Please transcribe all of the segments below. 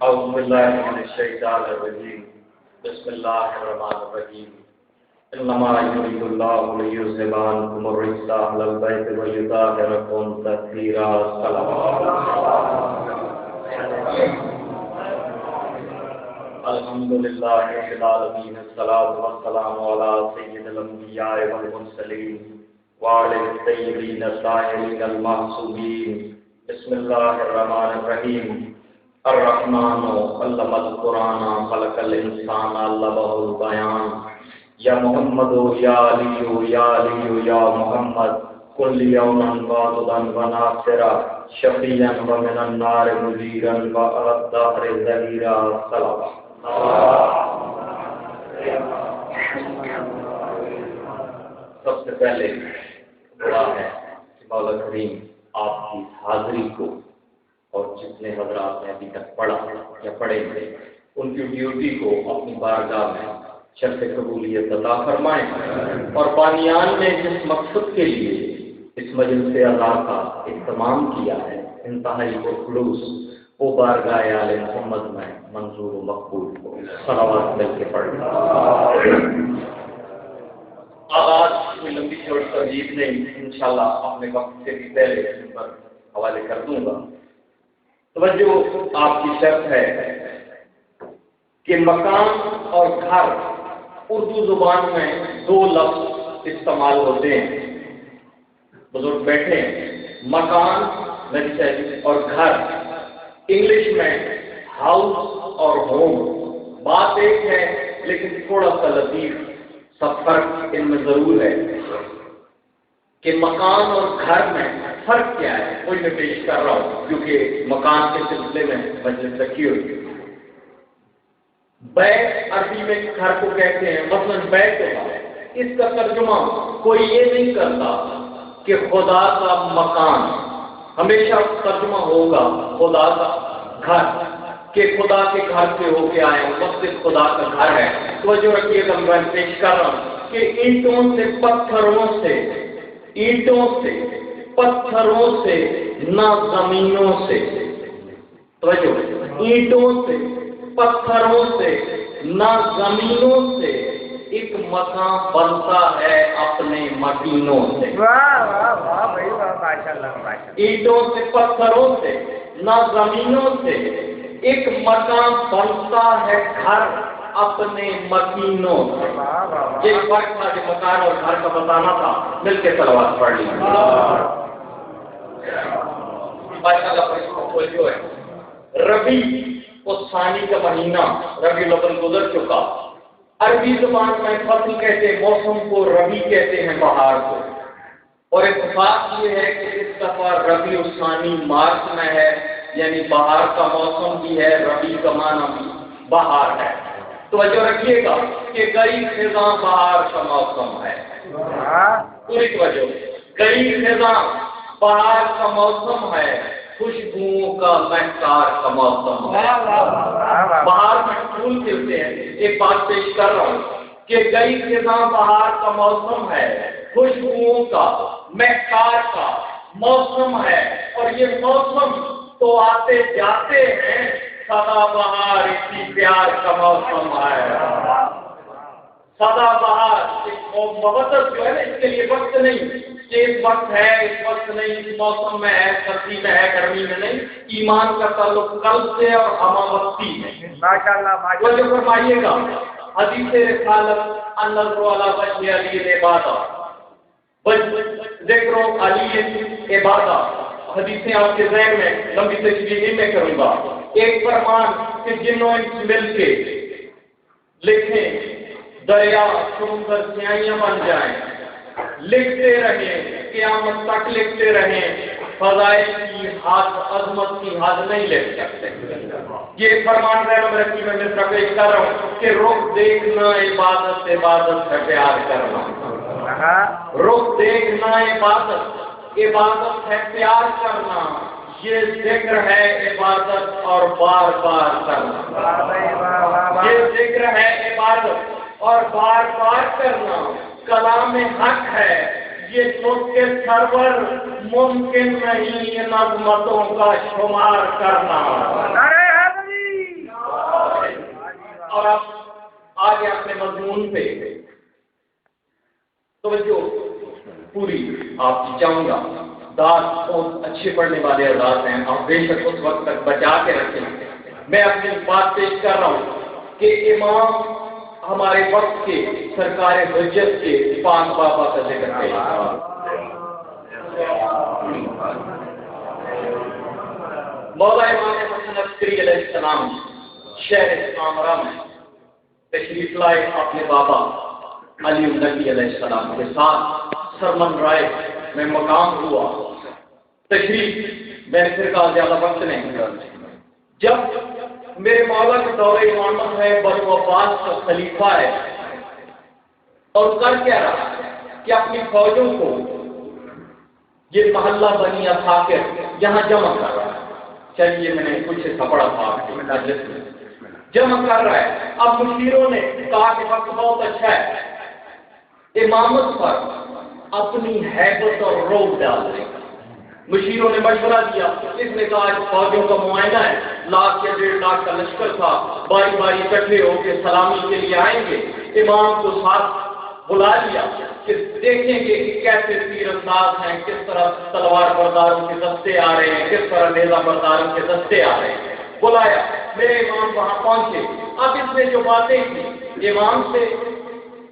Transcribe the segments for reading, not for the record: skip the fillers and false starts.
اعوذ باللہ من الشیطان الرجیم بسم اللہ الرحمن الرحیم انما یرید اللہ لیذھب عنکم الرجس اہل البیت ویطہرکم تطہیرا الحمد للہ رب العالمین الصلاۃ والسلام علی سید الانبیاء والمرسلین وعلی الطیبین الطاہرین المعصومین بسم اللہ الرحمن الرحیم الرحمن علم القرآن خلق الانسان علمہ البیان یا محمد یا علی یا محمد کل یوما واعظا وناصرا شفیعا ومن النار مجیرا وعلی الدہر ظہیرا صلوات. سب سے پہلے دعا ہے کہ مولا کریم آپ کی حاضری کو اور جتنے حضرات نے ابھی تک پڑھا یا پڑھیں گے ان کی ڈیوٹی کو اپنی بارگاہ میں شرف قبولیت عطا فرمائیں اور بانیان نے جس مقصد کے لیے اس مجلس اعلیٰ کا اہتمام کیا ہے انتہائی خلوص وہ بارگاہ آل محمد میں منظور و مقبول ہو. صلوات مل کے پڑھیں. آغاز کوئی لمبی چوڑی ترجیح نہیں، انشاءاللہ اپنے وقت سے بھی پہلے ان پر حوالے کر دوں گا. توجہ آپ کی شرط ہے کہ مکان اور گھر اردو زبان میں دو لفظ استعمال ہوتے ہیں. بزرگ بیٹھے ہیں. مکان اور گھر انگلش میں ہاؤس اور ہوم بات ایک ہے لیکن تھوڑا سا لطیف سا فرق ان میں ضرور ہے کہ مکان اور گھر میں فرق کیا ہے وہی میں پیش کر رہا ہوں کیونکہ مکان کے سلسلے میں مجلس رکھی ہوئی. بیت عربی میں گھر کو کہتے ہیں، مثلا بیت ہوتا ہے. اس کا ترجمہ کوئی یہ نہیں کرتا کہ خدا کا مکان، ہمیشہ ترجمہ ہوگا خدا کا گھر کہ خدا کے گھر سے ہو کے آئے ہیں، مسجد خدا کا گھر ہے. توجہ رکھیے گا میں پیش کر رہا ہوں کہ اینٹوں سے پتھروں سے پتھروں سے نہ زمینوں سے، توجہ، اینٹوں سے پتھروں سے نہ زمینوں سے ایک مکان بنتا ہے اپنے مکینوں سے. اینٹوں سے پتھروں سے نہ زمینوں سے ایک مکان بنتا ہے گھر اپنے مکینوں سے. یہ فرق تھا کہ مکان اور گھر کا بتانا تھا. مل کے صلوات پڑھ لی. ربیع ثانی کا مہینہ ربیع الاول گزر چکا. عربی زبان میں فصل کہتے ہیں، موسم کو ربیع کہتے ہیں، بہار کو. اور اتفاق یہ ہے کہ اس دفعہ ربیع الثانی مارچ میں ہے، یعنی بہار کا موسم بھی ہے، ربیع کا معنی بھی بہار ہے. توجہ رکھیے گا کہ گئی خزاں بہار کا موسم ہے. پوری توجہ، گئی خزاں بہار کا موسم ہے، خوشبوؤں کا مہکار کا موسم ہے. بہار میں پھول کھلتے ہیں. ایک بات پیش کر رہا ہوں کہ گئی خزاں بہار کا موسم ہے، خوشبوؤں کا مہکار کا موسم ہے. اور یہ موسم تو آتے جاتے ہیں، سدا بہار اسی پیار کا موسم ہے. سدا بہار مبتت جو ہے نا، اس کے لیے وقت نہیں کہ اس وقت ہے، اس وقت نہیں، اس موسم میں ہے، سردی میں ہے، گرمی میں نہیں. ایمان کا تعلق قلب سے اور ہمہ وقتی ہے. ماشاءاللہ جو فرمائیے گا حدیث رسالت النظر علی وجہ علی عبادہ، ذکر علی عبادہ، حدیثیں آپ کے ذہن میں لمبی تشریح میں کروں گا. ایک فرمان کہ جنوں مل کے لکھیں، دریا سمندر سیاہیاں بن جائیں، لکھتے رہیں قیامت تک لکھتے رہیں، فضائل کی حد، عظمت کی حد نہیں لکھ سکتے. یہ فرمان ذہن میں رکھی، میں مصرع پیش کر رہا ہوں کہ رخ دیکھنا عبادت، عبادت ہے پیار کرنا. رخ دیکھنا عبادت، عبادت ہے پیار کرنا. یہ ذکر ہے عبادت اور بار بار کرنا. یہ ذکر ہے عبادت اور بار بار کرنا. کلام حق ہے یہ چھوٹے سرور ممکن نہیں ان عظمتوں کا شمار کرنا۔ اور اب آگے اپنے مضمون پہ توجہ پوری آپ کی چاہوں گا۔ داد بہت اچھے پڑھنے والے حضرات ہیں، آپ بے شک اس وقت تک بچا کے رکھیں۔ میں اپنی بات پیش کر رہا ہوں کہ امام ہمارے وقت کے سرکار حجت کے پاک بابا کا ذکر ہے۔ مولا امام حسن عسکری علیہ السلام شہر سامرا میں تشریف لائے اپنے بابا علی النبی علیہ السلام کے ساتھ۔ سرمن رائے میں مقام ہوا تشریف، میں نے پھر کہا زیادہ وقت نہیں کرنا۔ جب میرے مولا کے دور امامت ہے، بنو عباس کا خلیفہ ہے، اور کر کیا رہا کہ اپنی فوجوں کو یہ محلہ بنی عساکر یہاں جمع کر رہا ہے۔ چلیے میں نے کچھ کپڑا تھا جمع کر رہا ہے۔ اب مشیروں نے کہا کہ وقت بہت اچھا ہے، امامت پر اپنی حیبت اور روب ڈال دیں۔ مشیروں نے مشورہ دیا، اس نے کہا کہ فوجوں کا معائنہ ہے، 1,00,000 یا 1,50,000 کا لشکر تھا، باری باری اکٹھے ہو کے سلامی کے لیے آئیں گے۔ امام کو ساتھ بلا لیا کہ دیکھیں گے کہ کیسے تیر انداز ہیں، کس طرح تلوار برداروں کے دستے آ رہے ہیں، کس طرح نیزہ برداروں کے دستے آ رہے ہیں۔ بلایا، میرے امام وہاں پہنچے۔ اب اس نے جو باتیں کی امام سے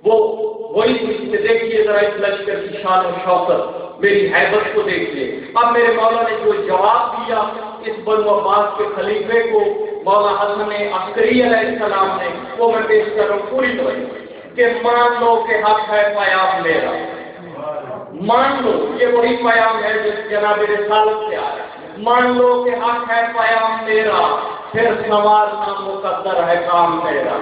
وہی تھی کہ دیکھیے ذرا اس لشکر کی شان و شوکت، میری حیبت کو دیکھیے۔ اب میرے مولا نے جو جواب دیا اس بنو عباس کے خلیفے کو مولا حسن عسکری علیہ السلام نے، وہ میں پیش کر رہا ہوں پوری طرح کہ مان لو کہ حق ہے پیام میرا، مان لو یہ وہی پیام ہے جو جناب رسالت سے آ رہا ہے، مان لو کہ حق ہے پیام میرا، پھر سنوارنا مقدر ہے کام میرا۔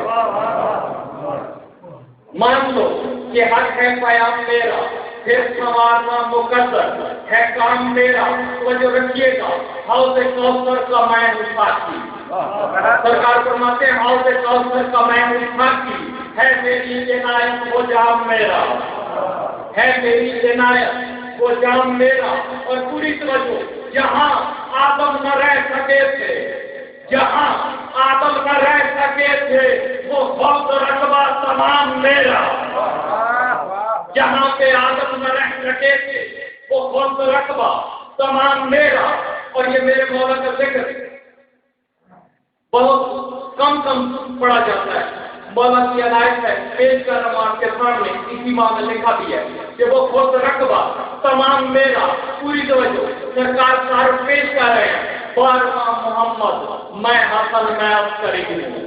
مان لو کہ حق ہے پیام میرا، پھر سنوارنا مقدر ہے کام میرا۔ تو جو رکھیے گا حوض کوثر کا میں ہوں ساتھی، سرکار فرماتے ہیں حوض کوثر کا میں ہوں ساتھی، ہے میری عنایت وہ جام میرا، ہے میری عنایت وہ جام میرا۔ اور پوری توجہ، جہاں آدم نہ رہ سکے تھے، جہاں آدم نہ رہ سکے تھے وہ فوج رقبہ تمام میرا، جہاں پہ آدم نہ رہ سکے تھے وہ فوج رقبہ تمام میرا۔ اور یہ میرے مولا کا ذکر بہت کم پڑھا جاتا ہے، مولا کی عنایت ہے، پیش کر رہا ہوں آپ کے سامنے، اسی ماں میں لکھا بھی ہے کہ وہ خود رقبہ تمام میرا۔ پوری توجہ، سرکار صاحب پیش کر رہے ہیں، 12واں محمد میں حسن میں عسکری ہوں،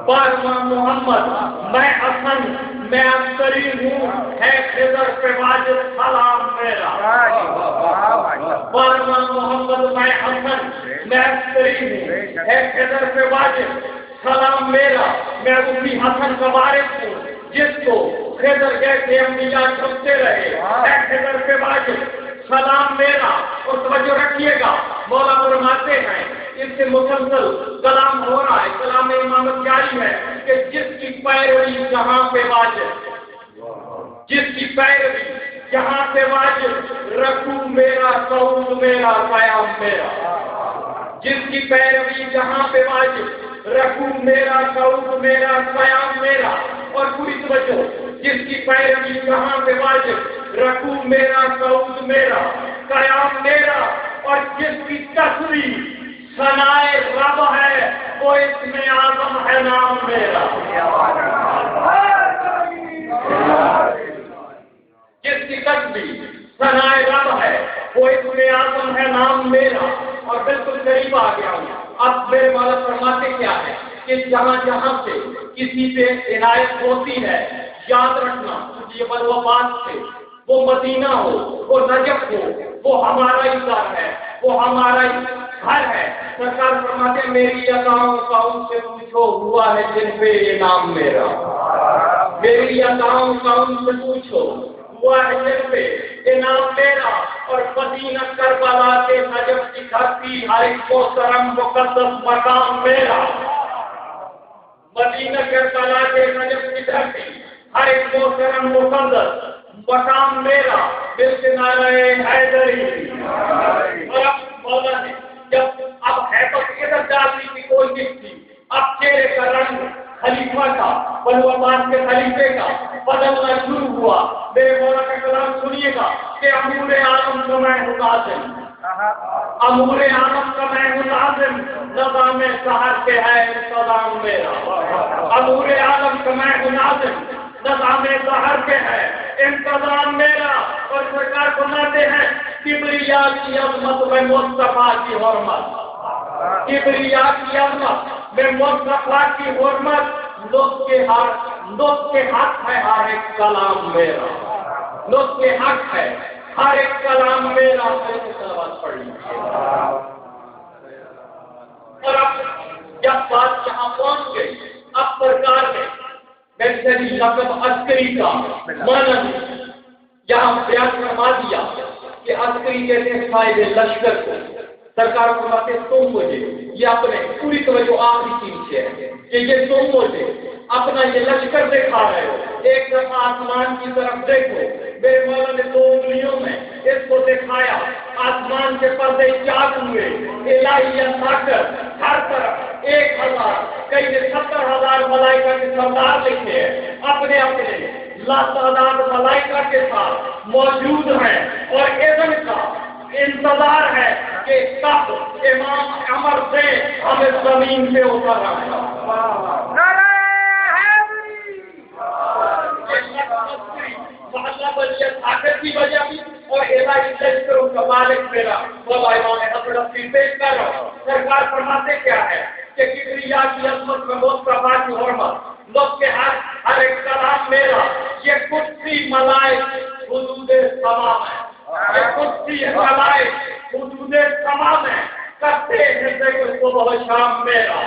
12واں محمد میں حسن میں عسکری ہوں، ہے خضر پہ واجب سلام میرا، 12واں محمد میں حسن میں عسکری ہوں، ہے خضر پہ واجب سلام میرا۔ میں اسی حسن کا وارث ہوں جس کو خضر جیسے انبیاء چھپتے رہے، ہے خضر پہ واجب سلام میرا۔ اور توجہ رکھیے گا، مولا فرماتے ہیں اس سے مسلسل کلام ہو رہا ہے، کلام امامت جاری ہے کہ جس کی پیروی جہاں پہ واجب، جس کی پیروی جہاں پہ واجب، رکوع میرا صعود میرا قیام میرا، جس کی پیروی جہاں پہ واجب، رکوع میرا صعود میرا قیام میرا۔ اور پوری توجہ، جس کی پیروی جہاں پہ واجب، رکوع میرا صعود میرا قیام میرا۔ اور جس کی تصویر ثنائے رب ہے وہ اسم اعظم ہے نام میرا، جس کی تصویر ثنائے رب ہے وہ اسم اعظم ہے نام میرا۔ اور بالکل قریب آ گیا ہوں، اب میرے مولا فرماتے کیا ہے کہ جہاں جہاں سے کسی پہ عنایت ہوتی ہے، یاد رکھنا یہ بنو عباس سے، وہ مدینہ ہو، وہ نجف ہو، وہ ہمارا ہی گھر ہے، وہ ہمارا ہی گھر ہے۔ سرکار فرماتے ہیں میری عطاؤں کا ان سے پوچھو، ہوا ہے جن پہ یہ نام میرا، میری عطاؤں کا ان سے پوچھو، ہوا ہے جن پہ یہ نام میرا۔ اور مدینہ کربلا کے نجف کی دھرتی، ہر ایک محترم مقدس مقام میرا، مدینہ کربلا کے نجف کی دھرتی، ہر ایک محترم مقدس مقام میرا بالکل نعرہ حیدری۔ اور اب مولا نے جب اب حیبت ادھر ڈالنے کی کوشش کی، اب چہرے کا رنگ خلیفہ کا، بنو عباس کے خلیفے کا بدلنا شروع ہوا۔ میرے مولا کا کلام سنیے گا کہ امور عالم کا میں ہوں ناظم، امور عالم کا میں ہوں ناظم، نظام سحر کے ہے انتظام میرا۔ امور عالم کا میں ہوں ناظم، نظام سحر کے ہے انتظام میرا۔ اور سرکار فرماتے ہیں کبریا کی عظمت میں مصطفیٰ کی حرمت، کبریا کی عظمت میں مصطفیٰ کی حرمت، لطف کے حق ہے ہر ایک کلام میرا، لطف کے حق ہے ہر ایک کلام میرا۔ سلوات پڑھ لیجیے۔ اور اب جب بات یہاں پہنچ گئی، اب سرکار نے ویسے لقب عسکری کا معنی یہاں بیان فرما دیا کہ عسکری کہتے ہیں صاحب لشکر کو۔ سرکار فرماتے تم مجھے، یہ اپنے پوری توجہ آخری چیز سے ہے کہ یہ تم مجھے اپنا یہ لشکر دکھا رہے ہو، ایک دفعہ آسمان کی طرف دیکھو۔ میرے مولا نے 2 انگلیوں میں اس کو دکھایا، آسمان کے پردے چاک ہوئے، الہی طاقت ہر طرف 1000 کئی نے 70,000 ملائکہ کے سردار لکھے ہیں، اپنے اپنے لاتعداد ملائکہ کے ساتھ موجود ہیں، اور اذن کا انتظار ہے کہ کب امام امر سے ہمیں زمین پہ اتر آئے۔ طاقت کی وجہ اور الہی لشکروں کا مالک میرا مولا امام حضرت کی پیش کر رہا ہوں۔ سرکار فرماتے کیا ہے کہ کبریا کی عظمت میں مصطفیٰ کی حرمت، لطف کے ہر ایک کلام میرا، یہ قدسی ملائک حدود تمام ہے، یہ قدسی ملائک حدود تمام ہے، کرتے ہیں ذکر صبح و شام میرا،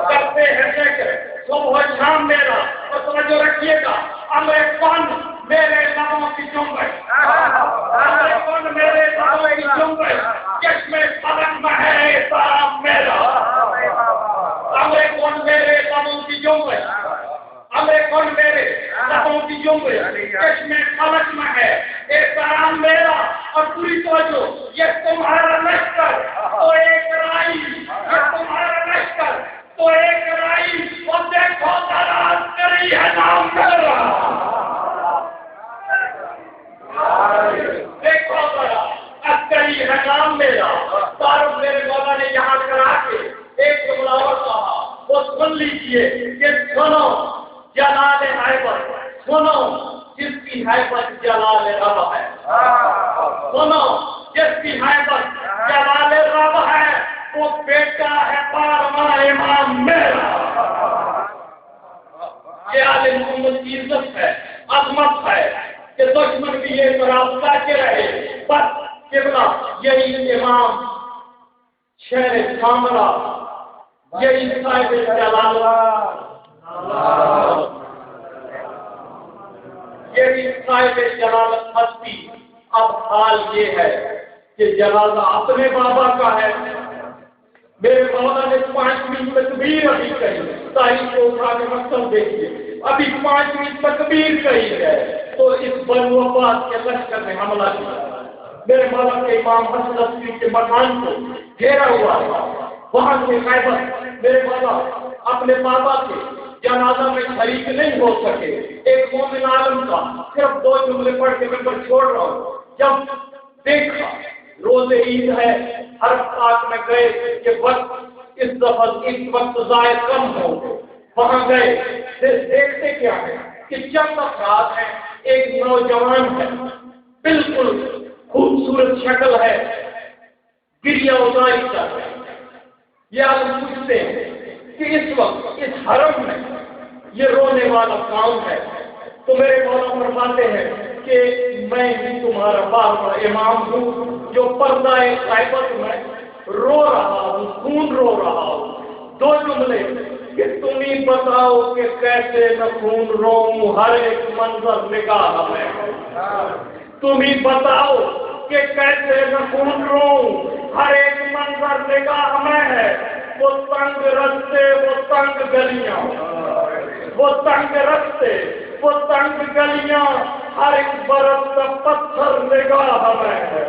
کرتے ہیں ذکر صبح و شام میرا۔ اور توجہ رکھیے گا، امر کون میرے لبوں کی جنبش، امر کون میرے لبوں کی جنبش، چشم فلک میں ہے احترام میرا، امر کون میرے لبوں کی جنبش، امر کون میرے لبوں کی جنبش، چشم فلک میں ہے احترام میرا۔ اور پوری توجہ، یہ تمہارا لشکر تو ایک رائی، یہ تمہارا لشکر تو ایک رائی، اور دیکھو دراز کری ہے نام میرا، دیکھو ذرا عسکری ہے نام میرا۔ تعارف میرے مولا نے یہاں کرا کے ایک جملہ اور کہا، وہ سن لیجیے کہ سنو جلال حیبت، سنو جس کی حیبت جلال رب ہے، سنو جس کی حیبت جلال رب ہے، وہ بیٹا ہے 12واں امام میرا۔ یہ عالم محمد کی عزت ہے، عظمت ہے کہ دشمن بھی یہ اعتراف کرتے رہے، بس قبلہ یہی امام شہر سامرا، یہی صاحب جلال، یہی صاحب جلالت ہستی۔ اب حال یہ ہے کہ جنازہ اپنے بابا کا ہے۔ میرے مولا نے 5ویں تکبیر ابھی کہی، تاریخ کو اٹھا کے مقصد دیکھیے، ابھی 5ویں تکبیر کہی ہے تو اس بنو عباس کے لشکر نے حملہ کیا۔ میرے مولا کے امام حسن عسکری کے مکان کو گھیرا ہوا تھا، وہاں سے خیبر میرے مولا اپنے بابا کے جنازہ میں شریک نہیں ہو سکے۔ ایک مومن عالم کا صرف 2 جملے پڑھ کے میں پر چھوڑ رہا ہوں۔ جب دیکھا روز عید ہے، ہر پاک میں گئے کہ وقت اس دفعہ اس وقت ضائع کم ہو، وہاں گئے، دیکھتے کیا ہے کہ چند افراد ہیں، ایک نوجوان ہے، بالکل خوبصورت شکل ہے، گریہ ادائی کر رہے ہیں۔ یہ عالم پوچھتے ہیں کہ اس وقت اس حرم میں یہ رونے والا کام ہے، تو میرے مولا فرماتے ہیں کہ میں بھی تمہارا 12واں امام ہوں جو پردہ غیبت میں رو رہا ہوں، خون رو رہا ہوں۔ 2 جملے کہ تم ہی بتاؤ کہ کیسے میں خون روؤں، ہر ایک منظر نگاہ میں، تم ہی بتاؤ کہ کیسے میں خون روؤں، ہر ایک منظر نگاہ میں ہے، وہ تنگ رستے، وہ تنگ گلیاں، وہ تنگ رستے، وہ تنگ گلیاں، ہر ایک برس کا پتھر نگاہ میں ہے۔